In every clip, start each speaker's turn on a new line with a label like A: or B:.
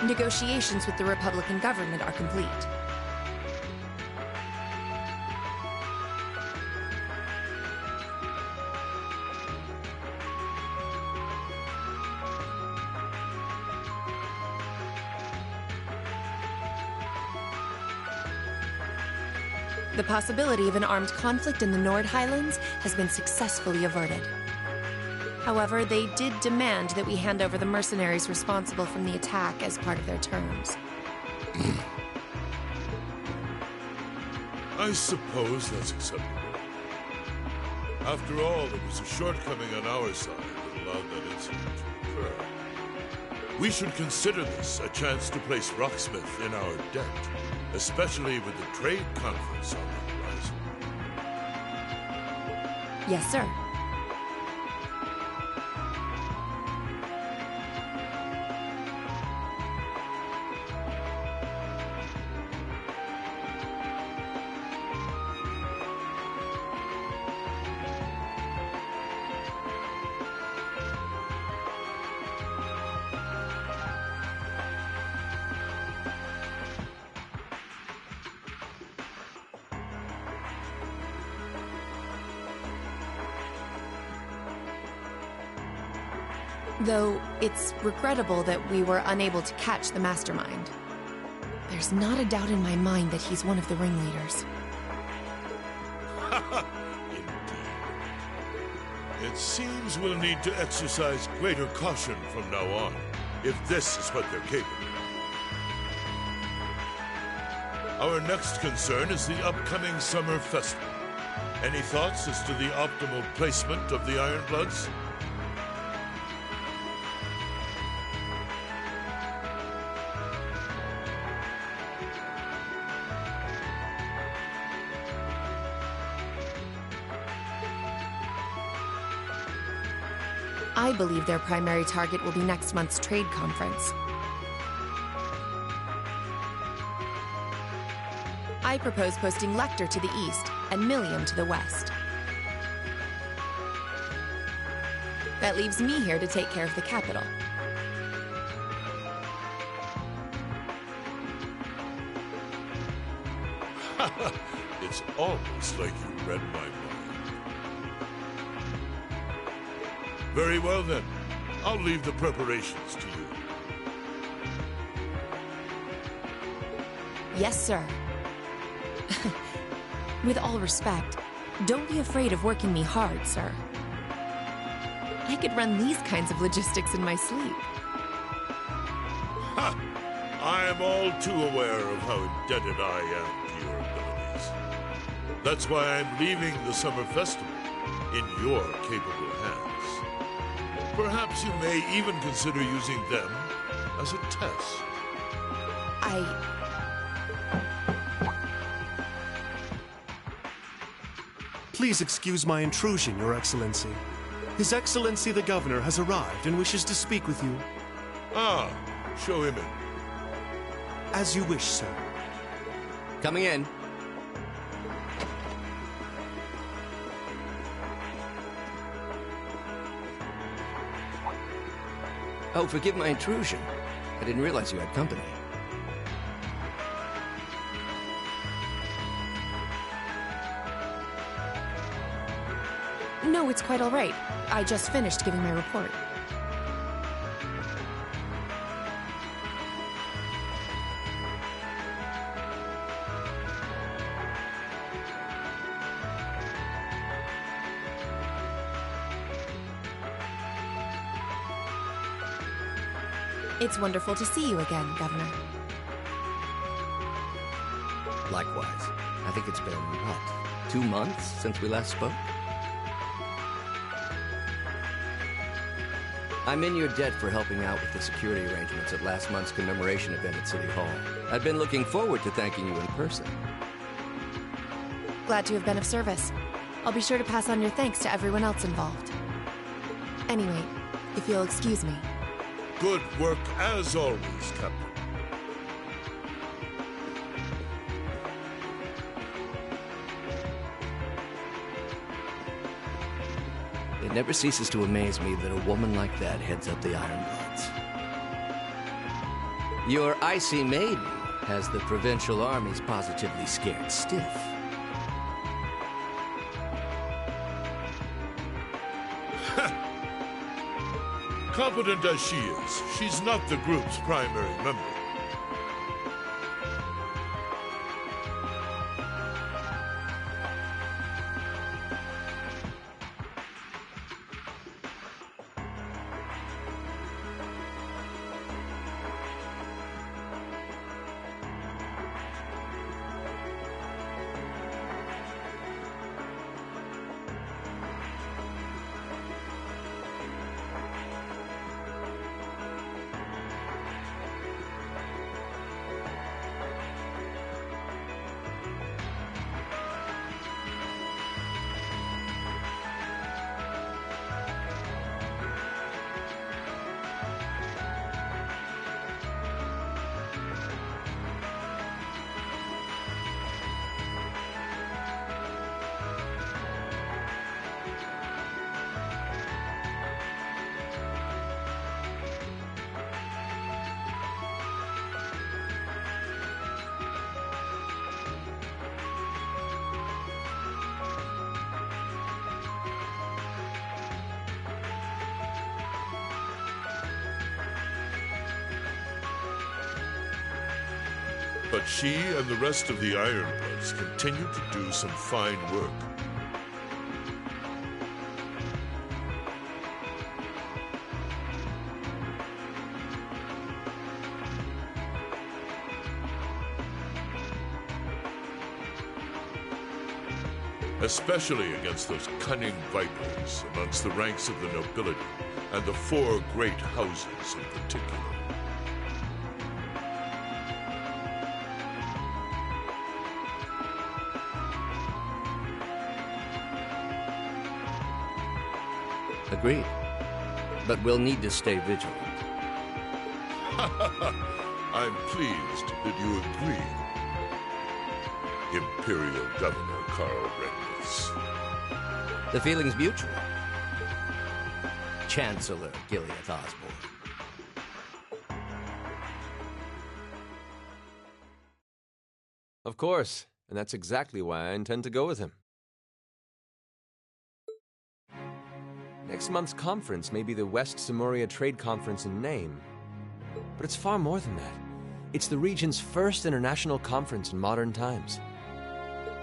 A: Negotiations with the Republican government are complete. The possibility of an armed conflict in the Nord Highlands has been successfully averted. However, they did demand that we hand over the mercenaries responsible from the attack as part of their terms.
B: I suppose that's acceptable. After all, there was a shortcoming on our side that allowed that incident to occur. We should consider this a chance to place Rocksmith in our debt, especially with the trade conference on the horizon.
A: Yes, sir. Though it's regrettable that we were unable to catch the mastermind. There's not a doubt in my mind that he's one of the ringleaders.
B: Indeed. It seems we'll need to exercise greater caution from now on, if this is what they're capable of. Our next concern is the upcoming summer festival. Any thoughts as to the optimal placement of the Ironbloods?
A: I believe their primary target will be next month's trade conference. I propose posting Lecter to the east and Millium to the west. That leaves me here to take care of the capital.
B: It's almost like you read my mind. Very well then. I'll leave the preparations to you.
A: Yes, sir. With all respect, don't be afraid of working me hard, sir. I could run these kinds of logistics in my sleep.
B: Ha! I am all too aware of how indebted I am to your abilities. That's why I'm leaving the summer festival in your capable hands. Perhaps you may even consider using them as a test.
C: Please excuse my intrusion, Your Excellency. His Excellency the Governor has arrived and wishes to speak with you.
B: Ah, show him in.
C: As you wish, sir.
D: Coming in. Oh, forgive my intrusion. I didn't realize you had company.
A: No, it's quite all right. I just finished giving my report. It's wonderful to see you again, Governor.
D: Likewise. I think it's been, what, 2 months since we last spoke? I'm in your debt for helping out with the security arrangements at last month's commemoration event at City Hall. I've been looking forward to thanking you in person.
A: Glad to have been of service. I'll be sure to pass on your thanks to everyone else involved. Anyway, if you'll excuse me.
B: Good work as always, Captain.
D: It never ceases to amaze me that a woman like that heads up the Ironbloods. Your icy maiden has the provincial armies positively scared stiff.
B: Competent as she is, she's not the group's primary member. But she and the rest of the Ironbloods continue to do some fine work. Especially against those cunning vipers amongst the ranks of the nobility and the four great houses in particular.
D: Agreed. But we'll need to stay vigilant.
B: I'm pleased that you agree, Imperial Governor Carl Regnitz.
D: The feeling's mutual. Chancellor Gilead Osborne.
E: Of course, and that's exactly why I intend to go with him. Next month's conference may be the West Samoria Trade Conference in name, but it's far more than that. It's the region's first international conference in modern times.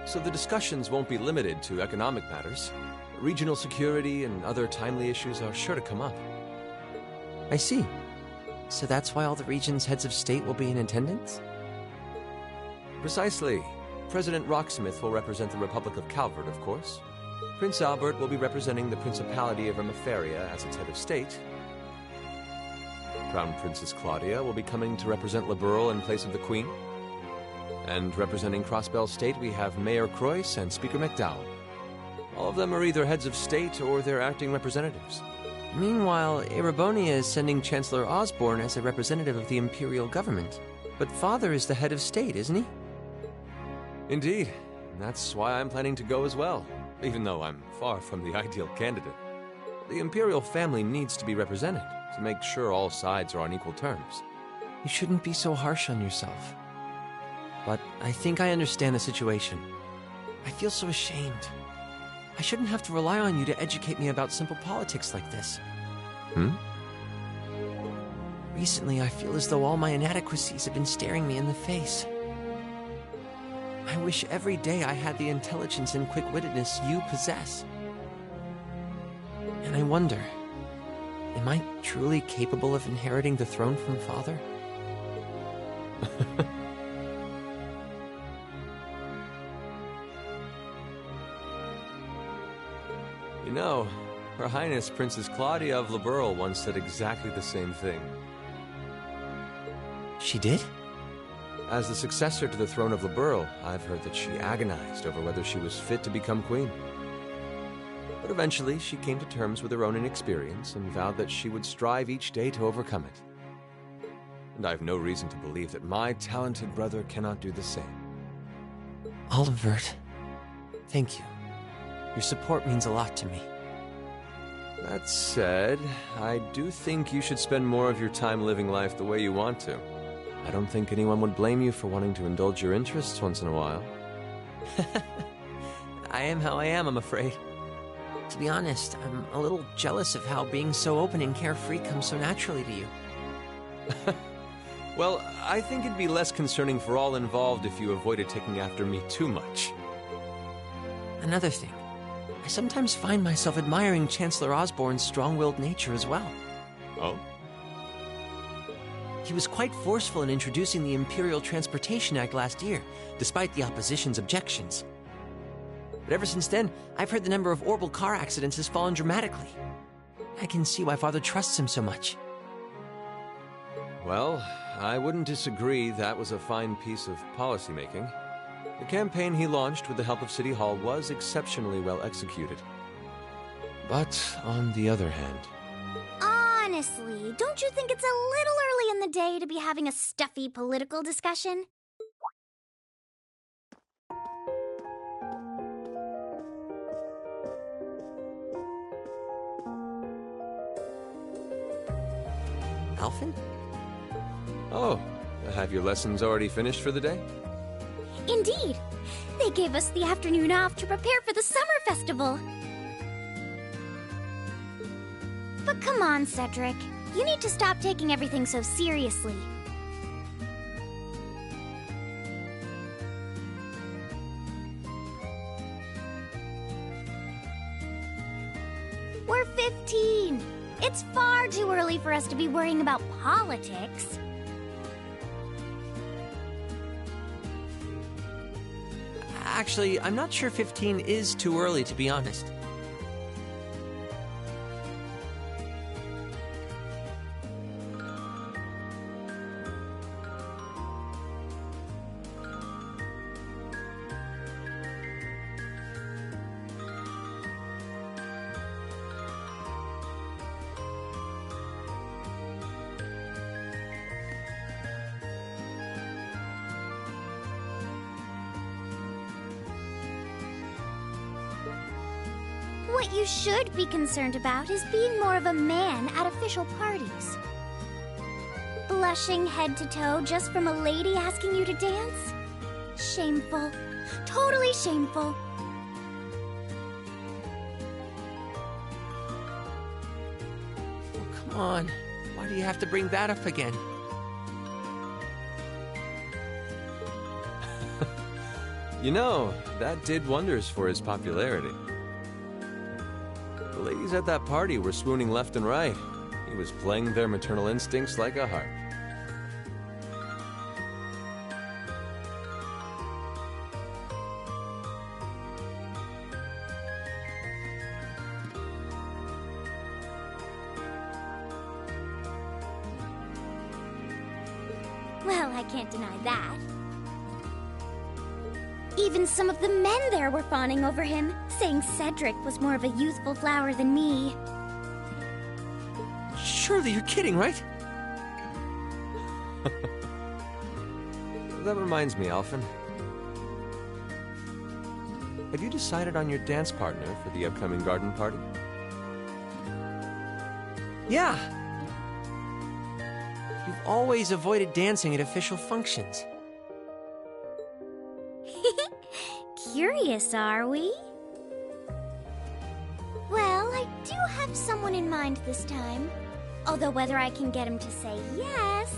E: So the discussions won't be limited to economic matters. Regional security and other timely issues are sure to come up.
F: I see. So that's why all the region's heads of state will be in attendance?
E: Precisely. President Rocksmith will represent the Republic of Calvert, of course. Prince Albert will be representing the Principality of Ermaferia as its head of state. Crown Princess Claudia will be coming to represent Liberl in place of the Queen. And representing Crossbell State, we have Mayor Croyce and Speaker McDowell. All of them are either heads of state or their acting representatives.
F: Meanwhile, Erebonia is sending Chancellor Osborne as a representative of the Imperial government. But Father is the head of state, isn't he?
E: Indeed. And that's why I'm planning to go as well, even though I'm far from the ideal candidate. The Imperial family needs to be represented to make sure all sides are on equal terms.
F: You shouldn't be so harsh on yourself. But I think I understand the situation. I feel so ashamed. I shouldn't have to rely on you to educate me about simple politics like this. Recently, I feel as though all my inadequacies have been staring me in the face. I wish every day I had the intelligence and quick-wittedness you possess. And I wonder, am I truly capable of inheriting the throne from Father?
E: You know, Her Highness Princess Claudia of Liberl once said exactly the same thing.
F: She did?
E: As the successor to the throne of Liberl, I've heard that she agonized over whether she was fit to become queen. But eventually, she came to terms with her own inexperience and vowed that she would strive each day to overcome it. And I have no reason to believe that my talented brother cannot do the same.
F: Olivert, thank you. Your support means a lot to me.
E: That said, I do think you should spend more of your time living life the way you want to. I don't think anyone would blame you for wanting to indulge your interests once in a while.
F: I am how I am, I'm afraid. To be honest, I'm a little jealous of how being so open and carefree comes so naturally to you.
E: Well, I think it'd be less concerning for all involved if you avoided taking after me too much.
F: Another thing, I sometimes find myself admiring Chancellor Osborne's strong-willed nature as well.
E: Oh?
F: He was quite forceful in introducing the Imperial Transportation Act last year, despite the opposition's objections. But ever since then, I've heard the number of orbital car accidents has fallen dramatically. I can see why Father trusts him so much.
E: Well, I wouldn't disagree that was a fine piece of policymaking. The campaign he launched with the help of City Hall was exceptionally well executed. But on the other hand...
G: Honestly, don't you think it's a little early in the day to be having a stuffy political discussion?
F: Alphen?
E: Oh, have your lessons already finished for the day?
G: Indeed. They gave us the afternoon off to prepare for the summer festival. But come on, Cedric. You need to stop taking everything so seriously. We're 15. It's far too early for us to be worrying about politics.
F: Actually, I'm not sure 15 is too early, to be honest.
G: What you should be concerned about is being more of a man at official parties. Blushing head to toe just from a lady asking you to dance? Shameful. Totally shameful.
F: Oh, come on. Why do you have to bring that up again?
E: You know, that did wonders for his popularity. The ladies at that party were swooning left and right. He was playing their maternal instincts like a harp.
G: Well, I can't deny that. Even some of the men there were fawning over him, saying Cedric was more of a youthful flower than me.
F: Surely you're kidding, right?
E: That reminds me, Alphen. Have you decided on your dance partner for the upcoming garden party?
F: Yeah. You've always avoided dancing at official functions.
G: Curious, are we? Well, I do have someone in mind this time. Although whether I can get him to say yes...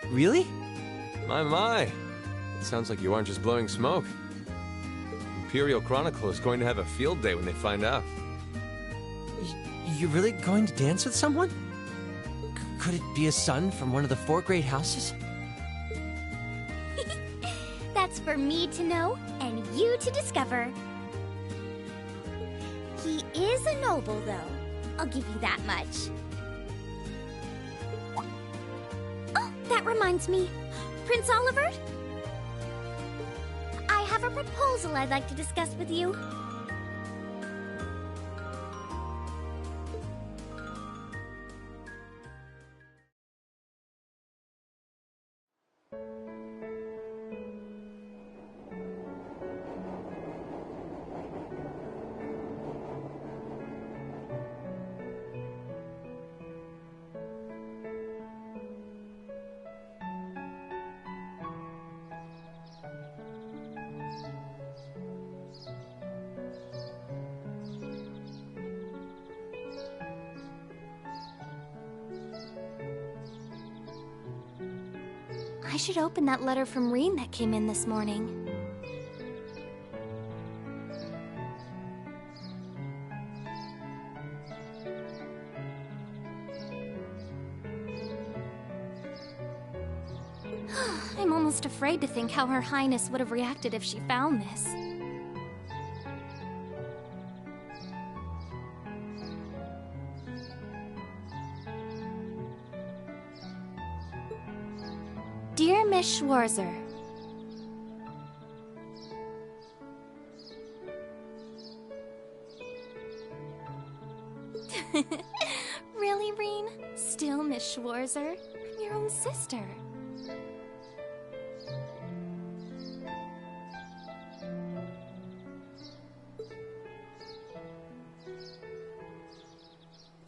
F: Really?
E: My. It sounds like you aren't just blowing smoke. Imperial Chronicle is going to have a field day when they find out.
F: You're really going to dance with someone? Could it be a son from one of the 4 great houses?
G: That's for me to know and you to discover. He is a noble, though. I'll give you that much. Oh, that reminds me. Prince Olivert? I have a proposal I'd like to discuss with you. I should open that letter from Rean that came in this morning. I'm almost afraid to think how Her Highness would have reacted if she found this. Dear Miss Schwarzer, really, Rean? Still Miss Schwarzer? I'm your own sister.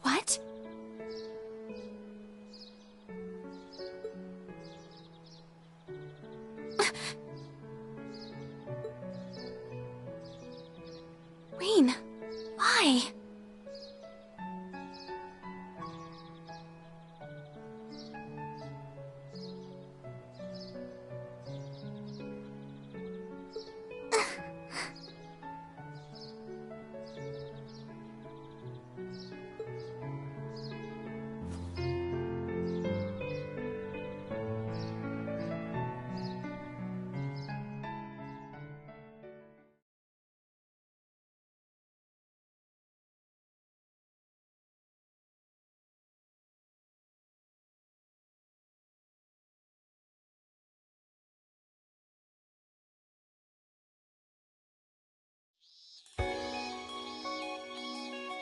G: What? Rean, why?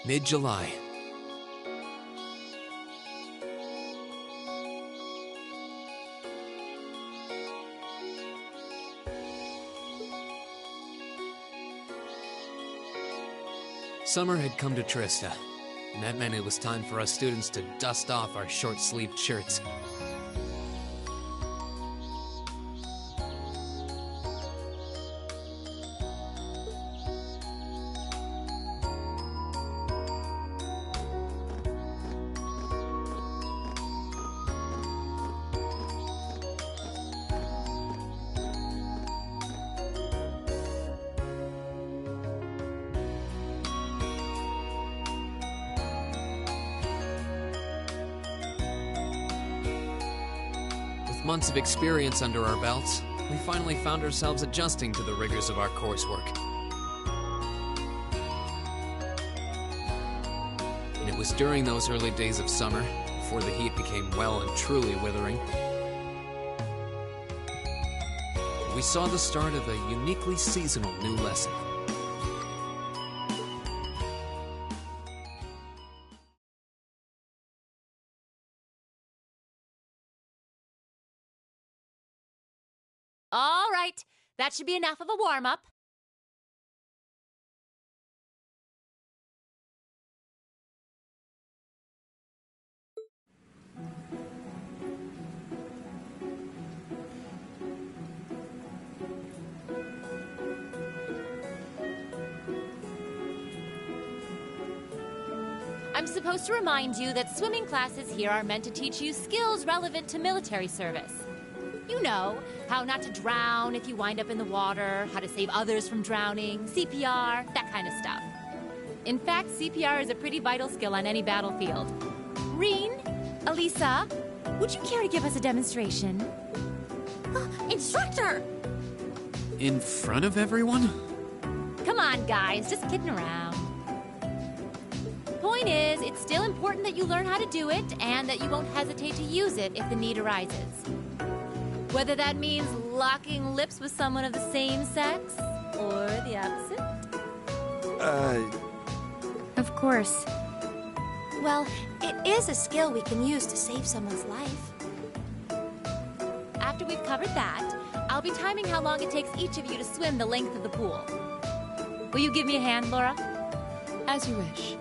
F: Mid-July. Summer had come to Trista, and that meant it was time for us students to dust off our short-sleeved shirts. Months of experience under our belts, we finally found ourselves adjusting to the rigors of our coursework. And it was during those early days of summer, before the heat became well and truly withering, we saw the start of a uniquely seasonal new lesson.
H: All right, that should be enough of a warm-up. I'm supposed to remind you that swimming classes here are meant to teach you skills relevant to military service. You know, how not to drown if you wind up in the water, how to save others from drowning, CPR, that kind of stuff. In fact, CPR is a pretty vital skill on any battlefield. Rean, Elisa, would you care to give us a demonstration?
G: Instructor!
F: In front of everyone?
H: Come on, guys, just kidding around. Point is, it's still important that you learn how to do it and that you won't hesitate to use it if the need arises. Whether that means locking lips with someone of the same sex, or the opposite.
G: Of course. Well, it is a skill we can use to save someone's life.
H: After we've covered that, I'll be timing how long it takes each of you to swim the length of the pool. Will you give me a hand, Laura?
A: As you wish.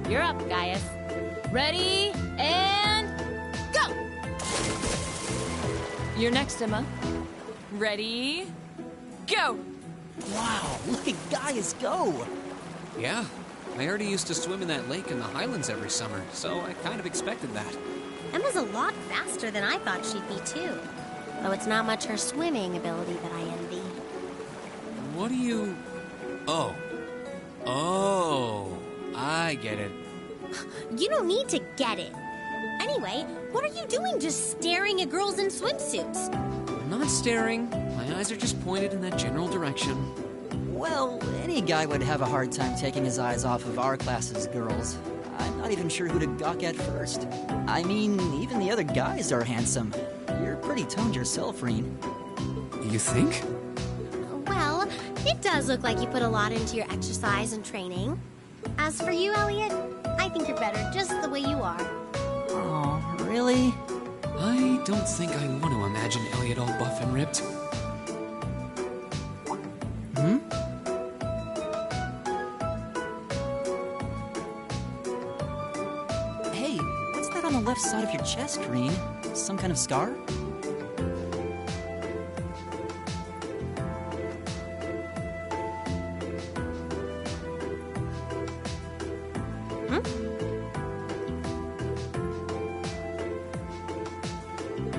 H: You're up, Gaius. Ready, and go!
I: You're next, Emma. Ready? Go!
J: Wow, look at Gaius go!
K: Yeah, I already used to swim in that lake in the Highlands every summer, so I kind of expected that.
L: Emma's a lot faster than I thought she'd be, too. Though it's not much her swimming ability that I envy.
K: What do you... Oh. Oh, I get it.
L: You don't need to get it. Anyway, what are you doing just staring at girls in swimsuits?
K: I'm not staring. My eyes are just pointed in that general direction.
J: Well, any guy would have a hard time taking his eyes off of our class's girls. I'm not even sure who to gawk at first. I mean, even the other guys are handsome. You're pretty toned yourself, Reen.
K: You think?
L: Well, it does look like you put a lot into your exercise and training. As for you, Elliot, I think you're better just the way you are.
J: Oh, really?
K: I don't think I want to imagine Elliot all buff and ripped.
J: Hmm? Hey, what's that on the left side of your chest, Reen? Some kind of scar?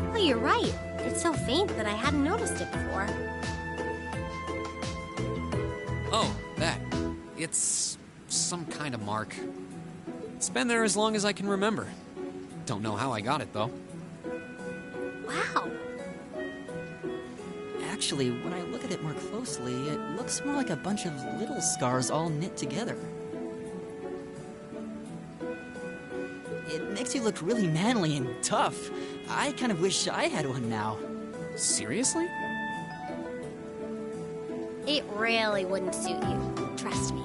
L: Oh, you're right. It's so faint that I hadn't noticed it before.
K: Oh, that. It's some kind of mark. It's been there as long as I can remember. Don't know how I got it, though.
L: Wow.
J: Actually, when I look at it more closely, it looks more like a bunch of little scars all knit together. It makes you look really manly and tough. I kind of wish I had one now.
K: Seriously?
L: It really wouldn't suit you. Trust me.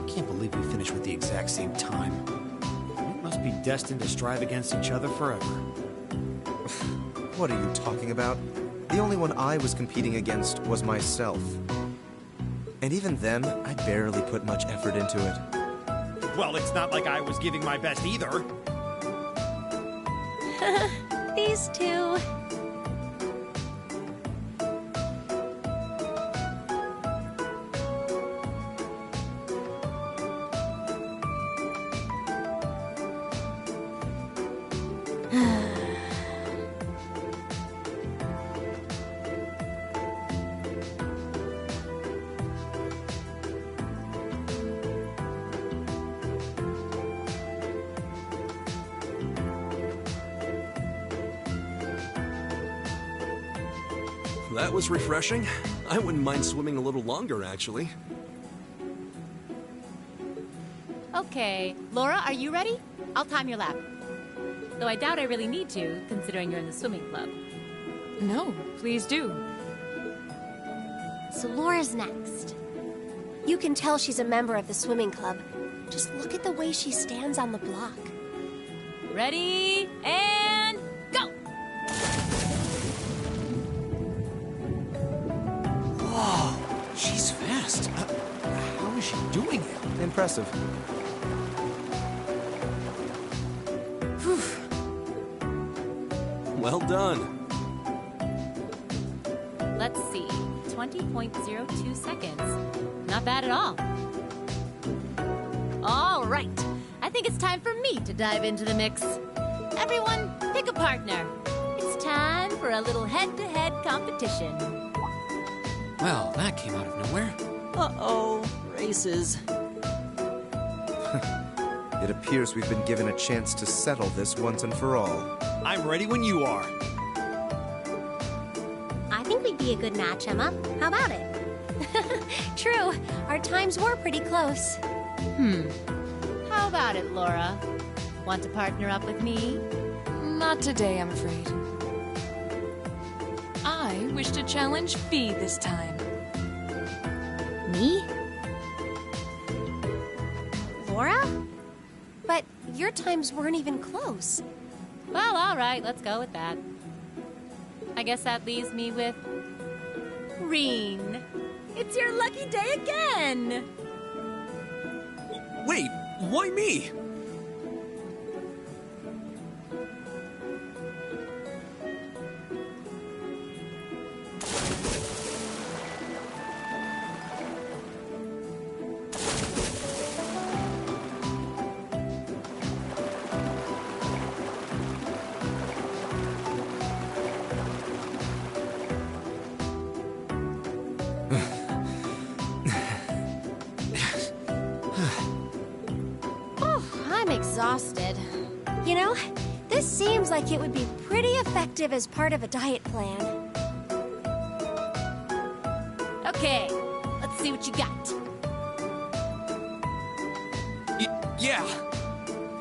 M: Can't believe we finished with the exact same time. We must be destined to strive against each other forever.
N: What are you talking about? The only one I was competing against was myself. And even then, I barely put much effort into it.
M: Well, it's not like I was giving my best either.
L: These two.
O: That was refreshing. I wouldn't mind swimming a little longer, actually.
H: Okay, Laura, are you ready? I'll time your lap. Though I doubt I really need to, considering you're in the swimming club.
I: No, please do.
L: So Laura's next.
A: You can tell she's a member of the swimming club. Just look at the way she stands on the block.
H: Ready, and go!
K: Whoa, she's fast. How is she doing it?
N: Impressive.
O: Well done.
H: Let's see, 20.02 seconds. Not bad at all. All right, I think it's time for me to dive into the mix. Everyone, pick a partner. It's time for a little head-to-head competition.
K: Well, that came out of nowhere.
J: Uh-oh, races.
N: It appears we've been given a chance to settle this once and for all.
M: I'm ready when you are.
L: I think we'd be a good match, Emma. How about it?
A: True, our times were pretty close.
H: How about it, Laura? Want to partner up with me?
I: Not today, I'm afraid. I wish to challenge Fee this time.
L: Me? Laura?
A: But your times weren't even close.
H: Well, all right, let's go with that. I guess that leaves me with Reen. It's your lucky day again.
O: Wait, why me?
L: I'm exhausted. You know, this seems like it would be pretty effective as part of a diet plan.
H: Okay, let's see what you got.
K: Yeah!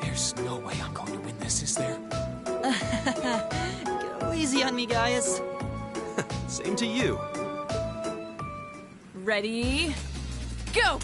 K: There's no way I'm going to win this, is there?
J: Go easy on me, Gaius.
O: Same to you.
I: Ready? Go!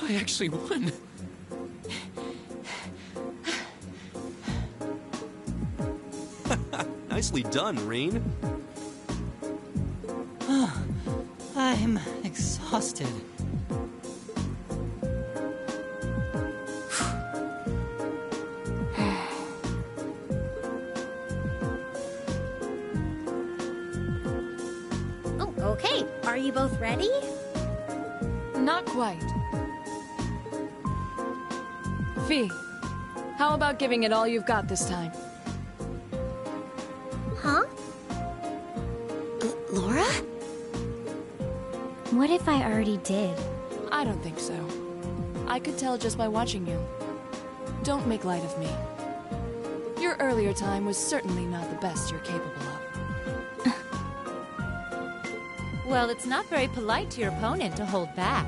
K: I actually won.
O: Nicely done, Rean.
J: I'm exhausted.
L: Oh, okay. Are you both ready?
I: Not quite. Fee, how about giving it all you've got this time?
L: Huh? Laura? What if I already did?
I: I don't think so. I could tell just by watching you. Don't make light of me. Your earlier time was certainly not the best you're capable of.
H: Well, it's not very polite to your opponent to hold back.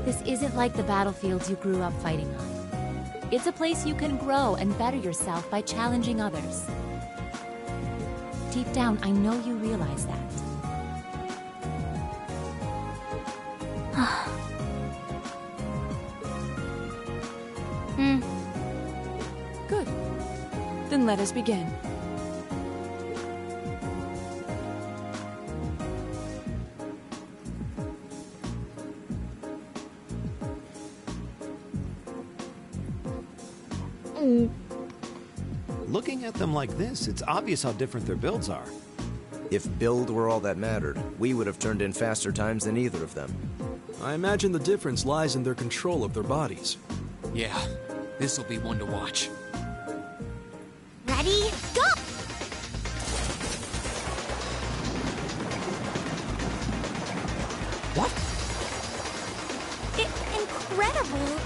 H: This isn't like the battlefields you grew up fighting on. It's a place you can grow and better yourself by challenging others. Deep down, I know you realize that.
I: Good. Then let us begin.
M: Looking at them like this, it's obvious how different their builds are.
N: If build were all that mattered, we would have turned in faster times than either of them.
O: I imagine the difference lies in their control of their bodies.
K: Yeah, this'll be one to watch.
L: Ready? Go!
K: What?
L: Incredible!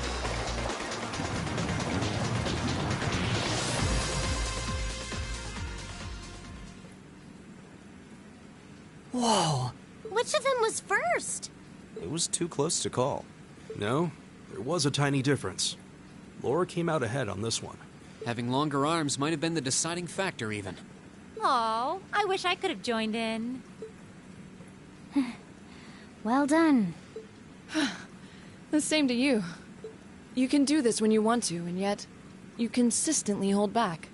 J: Whoa!
L: Which of them was first?
N: It was too close to call.
O: No, there was a tiny difference. Laura came out ahead on this one.
K: Having longer arms might have been the deciding factor, even.
H: Oh, I wish I could have joined in.
L: Well done.
I: The same to you. You can do this when you want to, and yet you consistently hold back.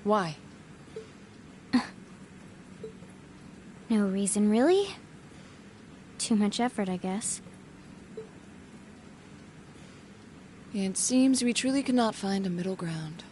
I: Why?
L: No reason, really? Too much effort, I guess.
I: It seems we truly could not find a middle ground.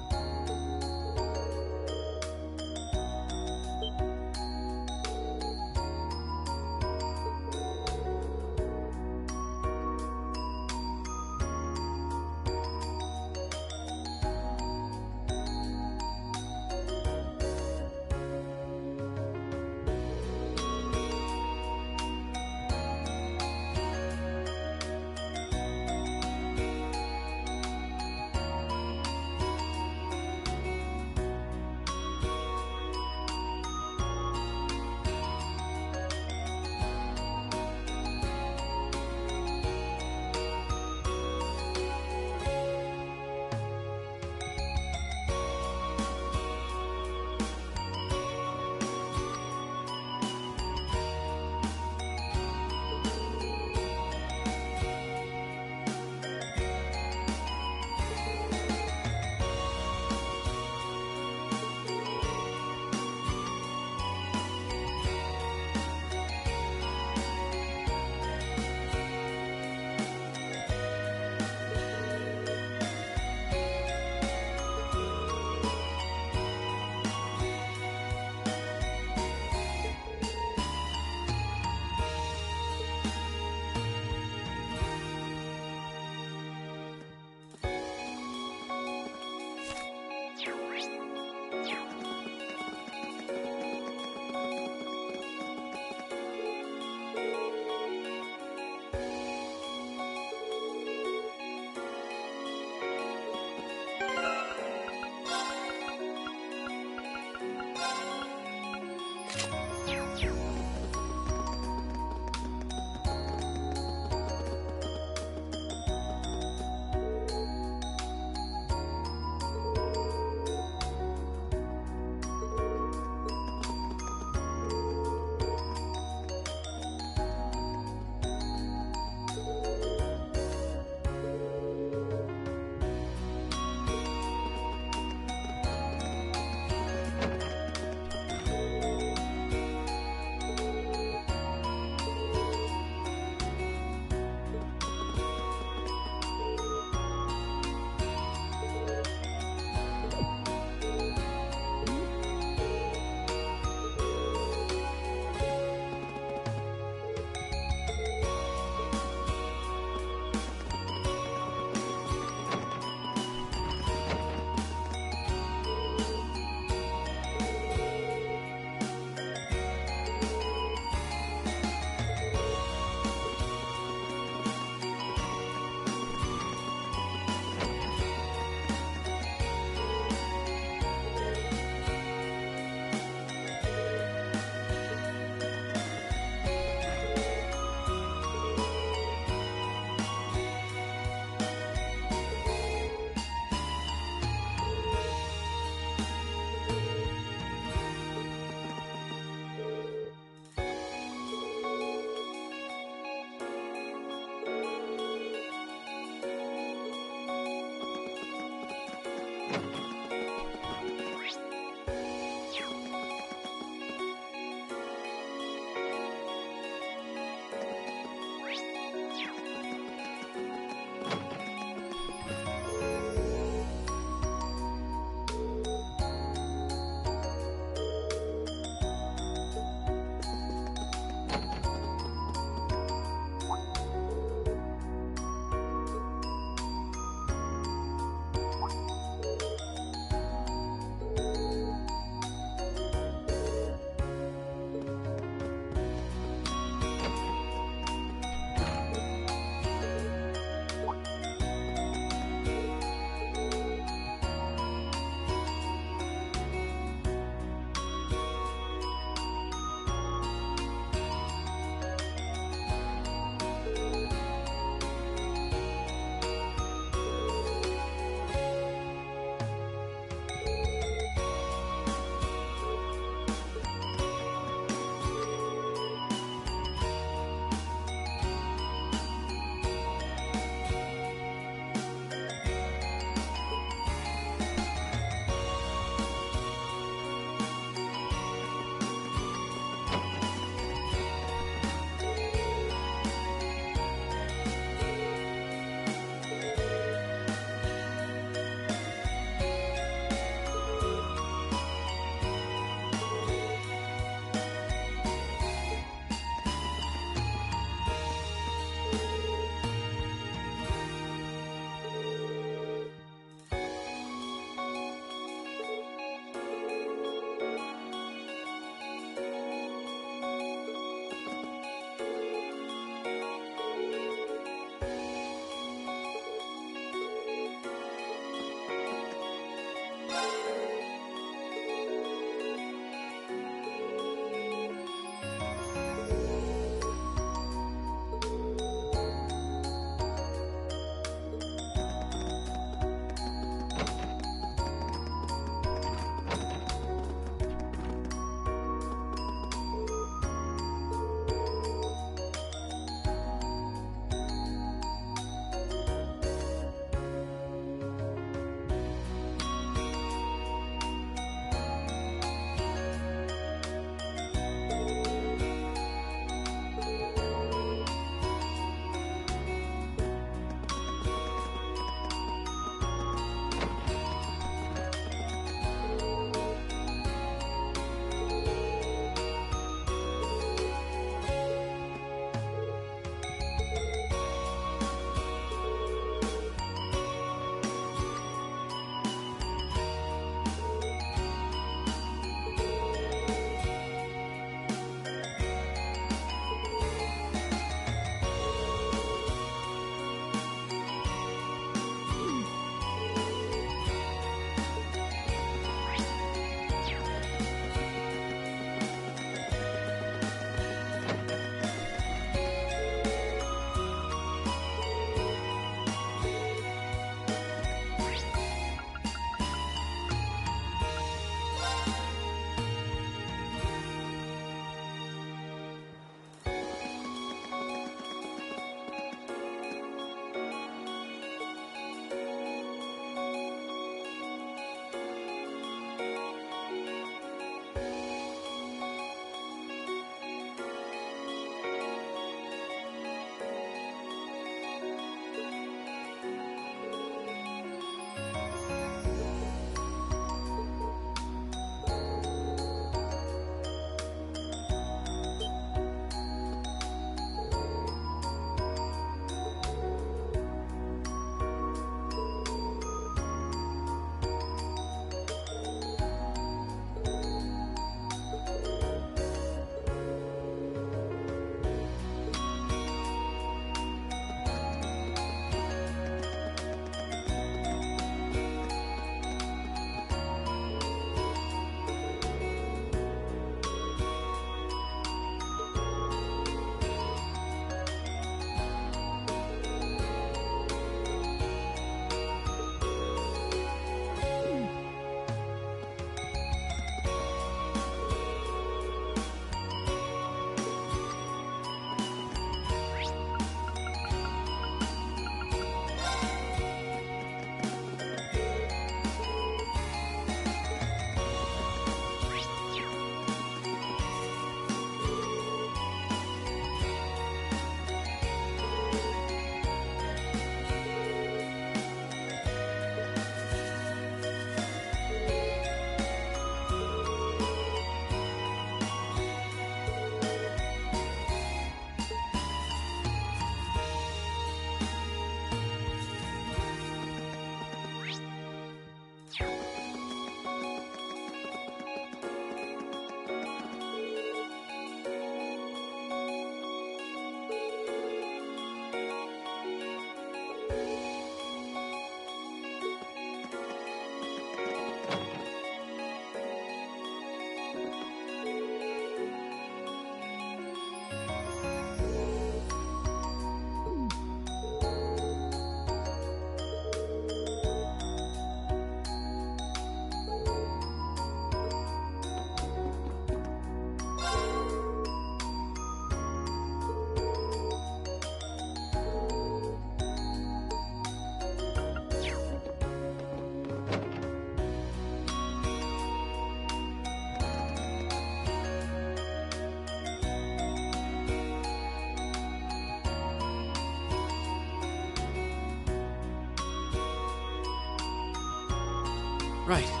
K: Right.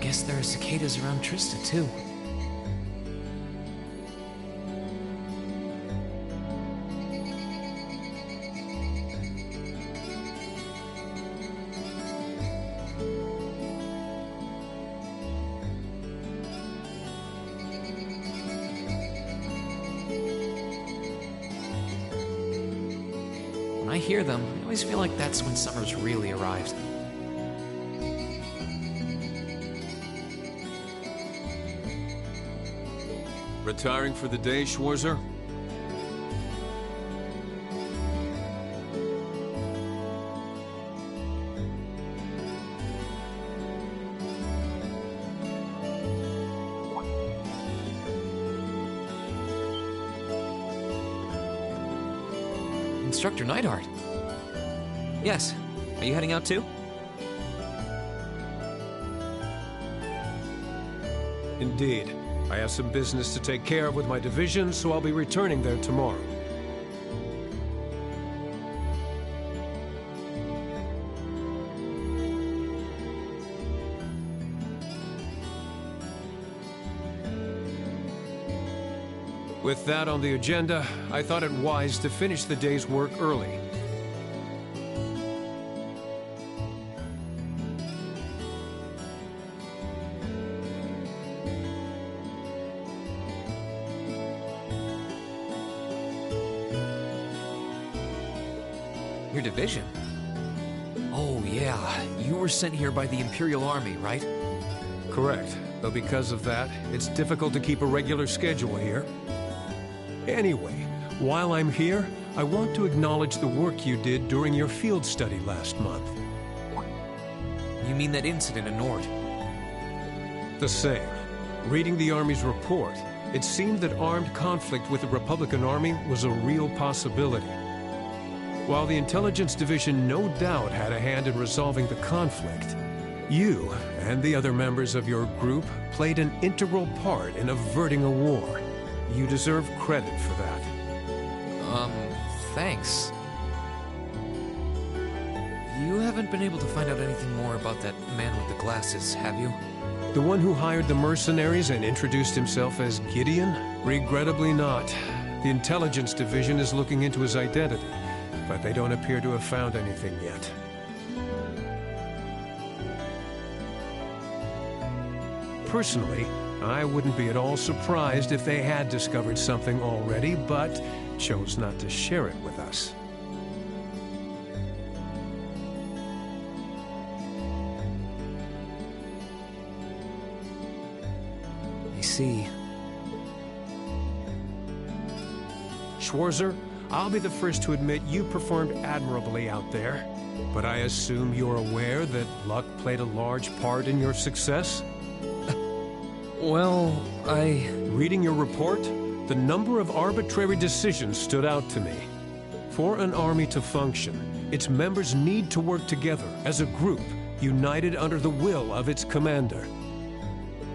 K: guess there are cicadas around Trista, too. When I hear them, I always feel like that's when summer's really arrived.
P: Retiring for the day, Schwarzer?
K: Instructor Neidhart. Yes. Are you heading out too?
Q: Indeed. I have some business to take care of with my division, so I'll be returning there tomorrow. With that on the agenda, I thought it wise to finish the day's work early.
K: Your division? Oh, yeah. You were sent here by the Imperial Army, right?
Q: Correct. Though because of that, it's difficult to keep a regular schedule here. Anyway, while I'm here, I want to acknowledge the work you did during your field study last month.
K: You mean that incident in Nord?
Q: The same. Reading the Army's report, it seemed that armed conflict with the Republican Army was a real possibility. While the Intelligence Division no doubt had a hand in resolving the conflict, you and the other members of your group played an integral part in averting a war. You deserve credit for that.
K: Thanks. You haven't been able to find out anything more about that man with the glasses, have you?
Q: The one who hired the mercenaries and introduced himself as Gideon? Regrettably not. The Intelligence Division is looking into his identity, but they don't appear to have found anything yet. Personally, I wouldn't be at all surprised if they had discovered something already, but chose not to share it with us.
K: I see.
Q: Schwarzer, I'll be the first to admit you performed admirably out there, but I assume you're aware that luck played a large part in your success?
K: Well,
Q: Reading your report, the number of arbitrary decisions stood out to me. For an army to function, its members need to work together as a group, united under the will of its commander.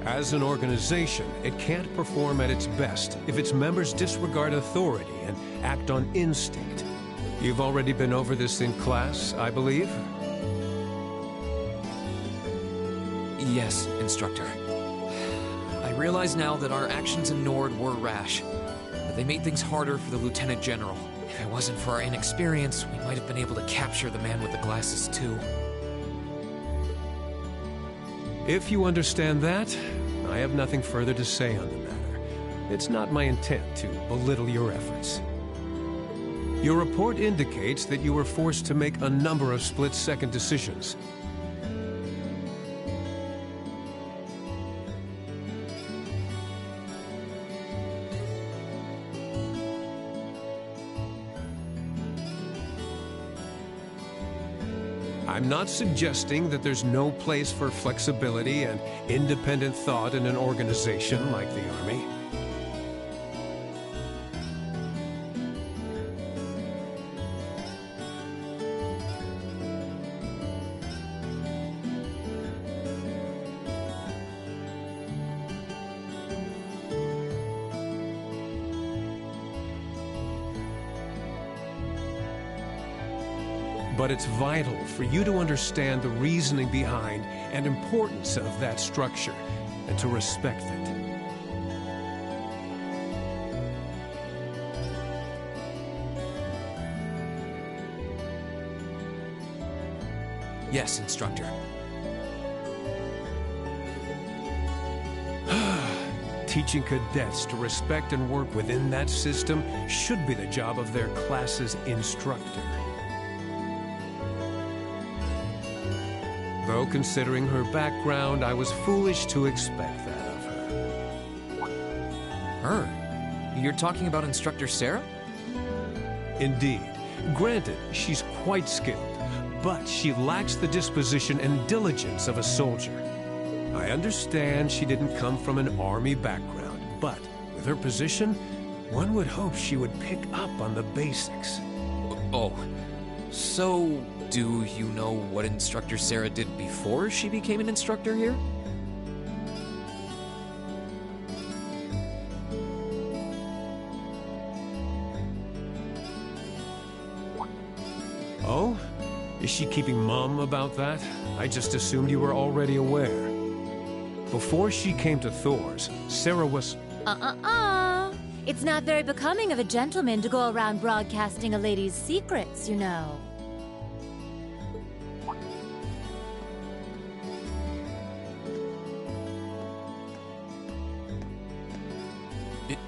Q: As an organization, it can't perform at its best if its members disregard authority and act on instinct. You've already been over this in class, I believe?
K: Yes, Instructor. I realize now that our actions in Nord were rash, but they made things harder for the Lieutenant General. If it wasn't for our inexperience, we might have been able to capture the man with the glasses too.
Q: If you understand that, I have nothing further to say on the matter. It's not my intent to belittle your efforts. Your report indicates that you were forced to make a number of split-second decisions. I'm not suggesting that there's no place for flexibility and independent thought in an organization like the Army. But it's vital for you to understand the reasoning behind and importance of that structure, and to respect it.
K: Yes, Instructor.
Q: Teaching cadets to respect and work within that system should be the job of their class's instructor. Though, considering her background, I was foolish to expect that of her.
K: Her? You're talking about Instructor Serah?
Q: Indeed. Granted, she's quite skilled, but she lacks the disposition and diligence of a soldier. I understand she didn't come from an army background, but with her position, one would hope she would pick up on the basics.
K: Oh, so do you know what Instructor Serah did before she became an instructor here?
Q: Oh? Is she keeping mum about that? I just assumed you were already aware. Before she came to Thor's, Serah was...
H: It's not very becoming of a gentleman to go around broadcasting a lady's secrets, you know.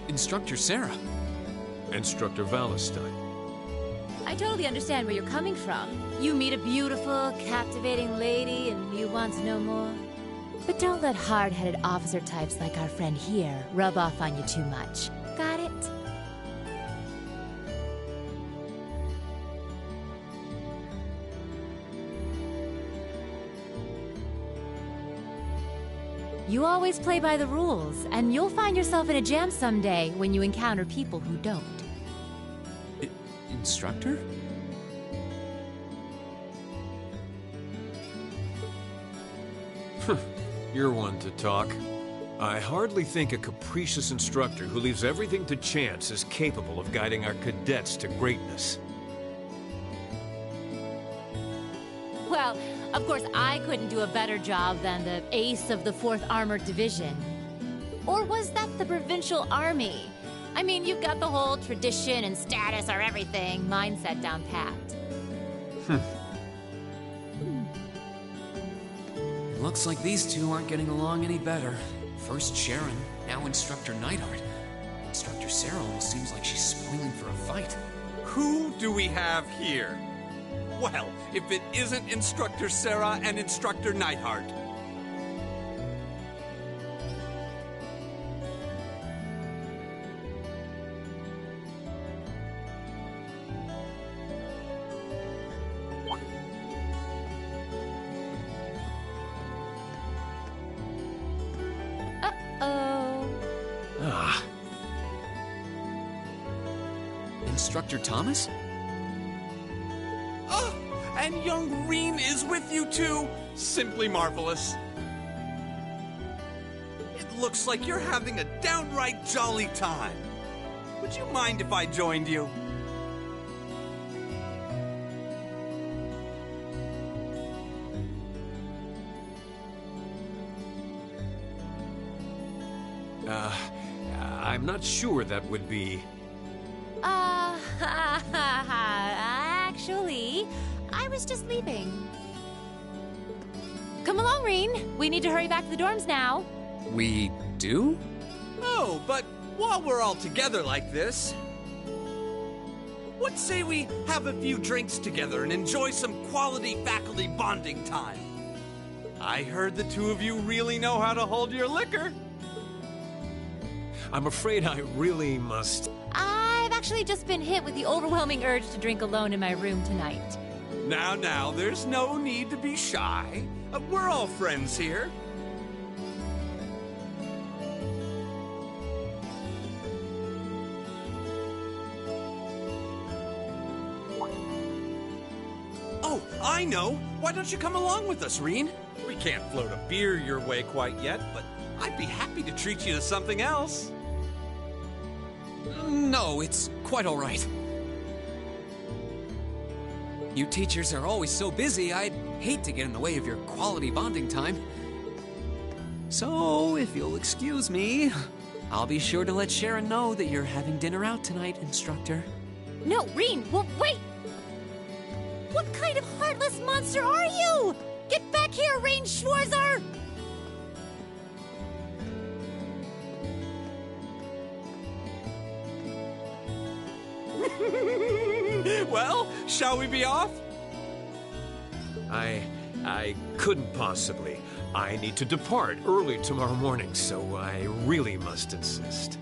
K: Instructor Serah.
Q: Instructor Valentine.
H: I totally understand where you're coming from. You meet a beautiful, captivating lady and you want to know more. But don't let hard-headed officer types like our friend here rub off on you too much. Got it? You always play by the rules, and you'll find yourself in a jam someday when you encounter people who don't.
K: Instructor?
Q: You're one to talk. I hardly think a capricious instructor who leaves everything to chance is capable of guiding our cadets to greatness.
H: Well, of course I couldn't do a better job than the ace of the 4th Armored Division. Or was that the Provincial Army? I mean, you've got the whole tradition and status are everything mindset down pat.
K: Looks like these two aren't getting along any better. First Sharon, now Instructor Neidhart. Instructor Serah almost seems like she's spoiling for a fight.
R: Who do we have here? Well, if it isn't Instructor Serah and Instructor Neidhart.
K: Instructor Thomas?
R: Oh, and young Rean is with you too. Simply marvelous. It looks like you're having a downright jolly time. Would you mind if I joined you?
Q: I'm not sure that would be...
H: Actually, I was just leaving. Come along, Rean. We need to hurry back to the dorms now.
K: We do?
R: Oh, but while we're all together like this, what say we have a few drinks together and enjoy some quality faculty bonding time? I heard the two of you really know how to hold your liquor.
Q: I'm afraid I really must...
H: I've actually just been hit with the overwhelming urge to drink alone in my room tonight.
R: Now, there's no need to be shy. We're all friends here. Oh, I know. Why don't you come along with us, Rean? We can't float a beer your way quite yet, but I'd be happy to treat you to something else.
K: No, it's quite all right. You teachers are always so busy, I'd hate to get in the way of your quality bonding time. So, if you'll excuse me, I'll be sure to let Sharon know that you're having dinner out tonight, Instructor.
H: No, Rean, wait! What kind of heartless monster are you? Get back here, Rean Schwarzer!
R: Well, shall we be off?
Q: I couldn't possibly. I need to depart early tomorrow morning, so I really must insist.